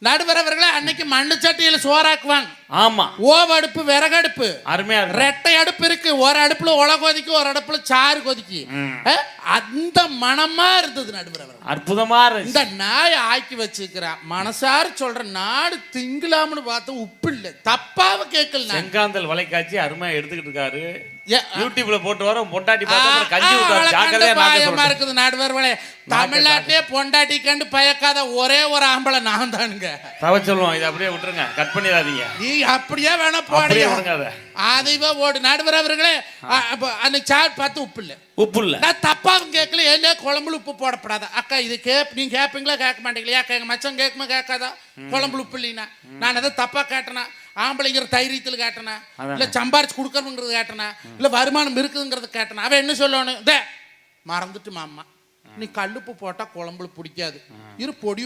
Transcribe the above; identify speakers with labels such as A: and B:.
A: நடுவர் அவர்களே, அன்னைக்கு மண்ணு சட்டியில சோறாக்குவாங்க.
B: ஆமா,
A: ஓவடுப்பு, விறகடுப்பு,
B: அருமையா
A: ரெட்டை அடுப்பு இருக்கு. ஒரு அடுப்புல உல கொதிக்கு, ஒரு அடுப்புல சாறு கொதிக்கு. அந்த மனமா இருந்தது நடுவர் அவர்கள்.
B: அற்புதமா இருந்துச்சு.
A: இந்த நாய் ஆக்கி வச்சுக்கிறா. மனசாரு சொல்ற, நாடு திங்கலாம்னு பார்த்து உப்பு இல்ல. தப்பாவ கேட்கல.
B: செங்காந்தல் வலைக்காட்சி அருமையா எடுத்துக்கிட்டு இருக்காரு. யூடியூப்ல போட்டு வர பொண்டாட்டி பார்த்தா கஞ்சி ஊத்துறாரு.
A: ஜாக்கிரதையா இருக்குது நடுவர்களே. தமிழ்நாட்டிலே பொண்டாட்டி கண்டு பயக்காத ஒரே ஒரு ஆம்பளை நான் தானுங்க.
B: தவ சொல்லுவோம், இதை அப்படியே விட்டுருங்க, கட் பண்ணிடாதீங்க.
A: நீ அப்படியே வேணா போடுங்க. அதுவே ஓடு நடுவர் அவர்களே. அன்னைக்கு சார் பார்த்து உப்பு இல்ல.
B: உப்பு இல்ல.
A: நான் தப்பாவும் கேட்கல. ஏன்னா குழம்புல உப்பு போடப்படாதா? அக்கா இது நீங்க கேட்பீங்களா கேட்க மாட்டீங்களா? அக்கா எங்க மச்சம் கேட்குமா கேட்காதா? குழம்புல உப்பு இல்லைன்னா நான் எதை தப்பா கேட்டேனா? ஆம்பளைங்கிற தைரியத்தில் கேட்டனா? இல்ல சம்பாரிச்சு கொடுக்கறதுங்கிறது கேட்டனா? இல்ல வருமானம் இருக்குதுங்கிறது கேட்டனா? அவன் என்ன சொல்லணும்? மறந்துட்டு மாமா, நீ கல்லுப்பு போட்டா குழம்புல பிடிக்காது, இரு பொடி